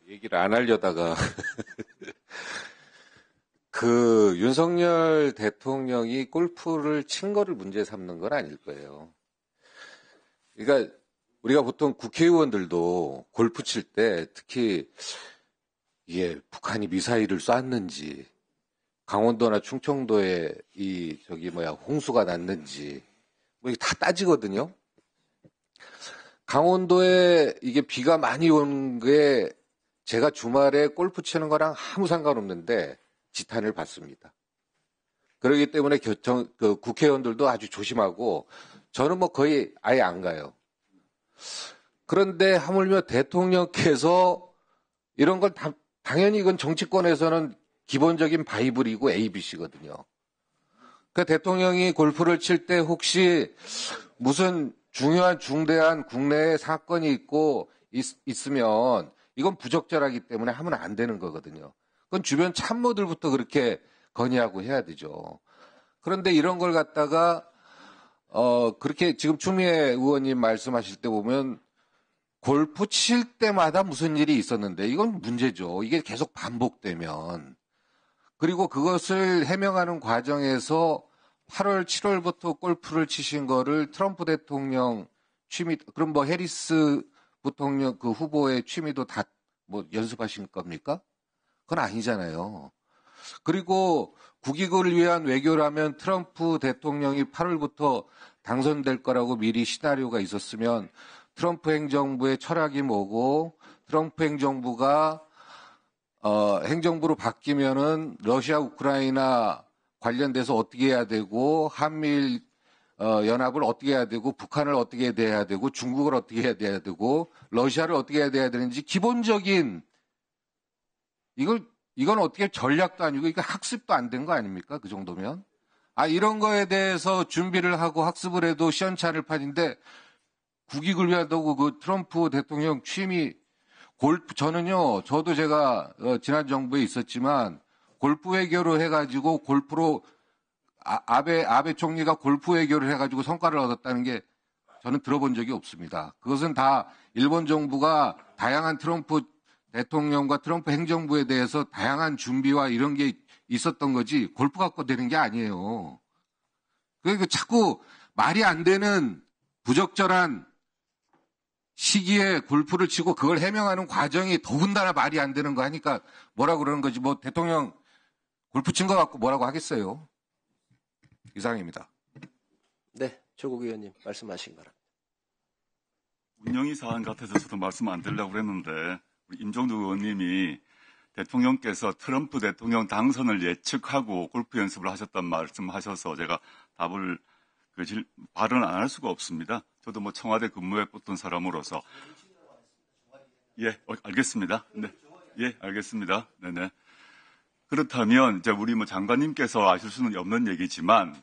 얘기를 안 하려다가 그 윤석열 대통령이 골프를 친 거를 문제 삼는 건 아닐 거예요. 그러니까 우리가 보통 국회의원들도 골프 칠 때 특히 이게 북한이 미사일을 쐈는지 강원도나 충청도에 홍수가 났는지 뭐 이게 다 따지거든요. 강원도에 이게 비가 많이 온 게 제가 주말에 골프 치는 거랑 아무 상관없는데 지탄을 받습니다. 그렇기 때문에 국회의원들도 아주 조심하고 저는 뭐 거의 아예 안 가요. 그런데 하물며 대통령께서 이런 걸 당연히 이건 정치권에서는 기본적인 바이블이고 ABC거든요. 그 대통령이 골프를 칠 때 혹시 무슨 중요한 중대한 국내에 사건이 있으면 이건 부적절하기 때문에 하면 안 되는 거거든요. 그건 주변 참모들부터 그렇게 건의하고 해야 되죠. 그런데 이런 걸 갖다가 그렇게 지금 추미애 의원님 말씀하실 때 보면 골프 칠 때마다 무슨 일이 있었는데 이건 문제죠. 이게 계속 반복되면. 그리고 그것을 해명하는 과정에서 8월, 7월부터 골프를 치신 거를 트럼프 대통령 취미, 그럼 뭐 해리스 부통령 그 후보의 취미도 다 뭐 연습하신 겁니까? 그건 아니잖아요. 그리고 국익을 위한 외교라면 트럼프 대통령이 8월부터 당선될 거라고 미리 시나리오가 있었으면 트럼프 행정부의 철학이 뭐고 트럼프 행정부가 행정부로 바뀌면은 러시아 우크라이나 관련돼서 어떻게 해야 되고 한미일 연합을 어떻게 해야 되고 북한을 어떻게 해야 되고 중국을 어떻게 해야 되고 러시아를 어떻게 해야 되는지 기본적인 이건 어떻게 전략도 아니고 이거 학습도 안 된 거 아닙니까? 그 정도면. 이런 거에 대해서 준비를 하고 학습을 해도 시원찮을 판인데 국익을 위하다고 그 트럼프 대통령 취미 골프 저도 제가 지난 정부에 있었지만 골프 외교로 해가지고 골프로 아베 총리가 골프 외교를 해가지고 성과를 얻었다는 게 저는 들어본 적이 없습니다. 그것은 다 일본 정부가 다양한 트럼프 대통령과 트럼프 행정부에 대해서 다양한 준비와 이런 게 있었던 거지 골프 갖고 되는 게 아니에요. 그러니까 자꾸 말이 안 되는 부적절한 시기에 골프를 치고 그걸 해명하는 과정이 더군다나 말이 안 되는 거 하니까 뭐라 그러는 거지. 뭐 대통령 골프 친 거 갖고 뭐라고 하겠어요. 이상입니다. 네, 조국 의원님 말씀하시기 바랍니다. 운영이 사안 같아서 저도 말씀 안 드리려고 그랬는데 우리 임종두 의원님이 대통령께서 트럼프 대통령 당선을 예측하고 골프 연습을 하셨단 말씀하셔서 제가 발언 안 할 수가 없습니다. 저도 뭐 청와대 근무에 뻗던 사람으로서. 예, 알겠습니다. 네. 예, 알겠습니다. 네네. 그렇다면 이제 우리 뭐 장관님께서 아실 수는 없는 얘기지만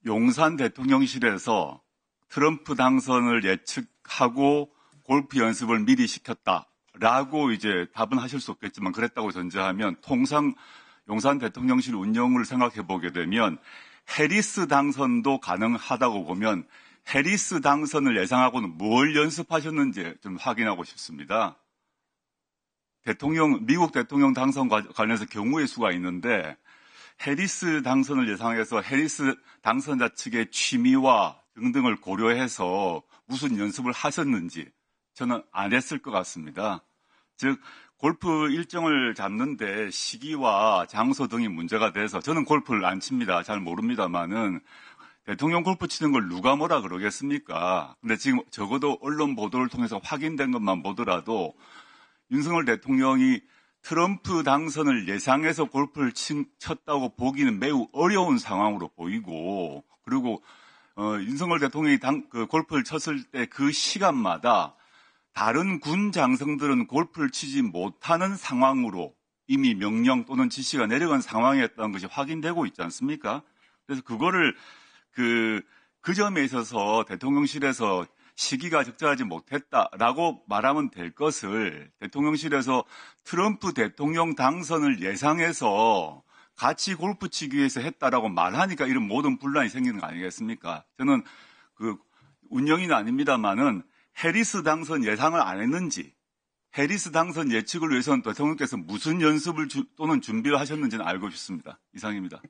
용산 대통령실에서 트럼프 당선을 예측하고 골프 연습을 미리 시켰다라고 이제 답은 하실 수 없겠지만 그랬다고 전제하면 통상 용산 대통령실 운영을 생각해 보게 되면 해리스 당선도 가능하다고 보면 해리스 당선을 예상하고는 뭘 연습하셨는지 좀 확인하고 싶습니다. 미국 대통령 당선 관련해서 경우의 수가 있는데 해리스 당선을 예상해서 해리스 당선자 측의 취미와 등등을 고려해서 무슨 연습을 하셨는지 저는 안 했을 것 같습니다. 즉 골프 일정을 잡는데 시기와 장소 등이 문제가 돼서 저는 골프를 안 칩니다. 잘 모릅니다만은 대통령 골프 치는 걸 누가 뭐라 그러겠습니까? 근데 지금 적어도 언론 보도를 통해서 확인된 것만 보더라도 윤석열 대통령이 트럼프 당선을 예상해서 골프를 쳤다고 보기는 매우 어려운 상황으로 보이고 그리고 윤석열 대통령이 골프를 쳤을 때 그 시간마다 다른 군 장성들은 골프를 치지 못하는 상황으로 이미 명령 또는 지시가 내려간 상황이었다는 것이 확인되고 있지 않습니까? 그래서 그거를 그 점에 있어서 대통령실에서 시기가 적절하지 못했다라고 말하면 될 것을 대통령실에서 트럼프 대통령 당선을 예상해서 같이 골프 치기 위해서 했다라고 말하니까 이런 모든 분란이 생기는 거 아니겠습니까? 저는 그 운영인은 아닙니다만은 해리스 당선 예상을 안 했는지 해리스 당선 예측을 위해서는 대통령께서 무슨 연습을 또는 준비를 하셨는지는 알고 싶습니다. 이상입니다.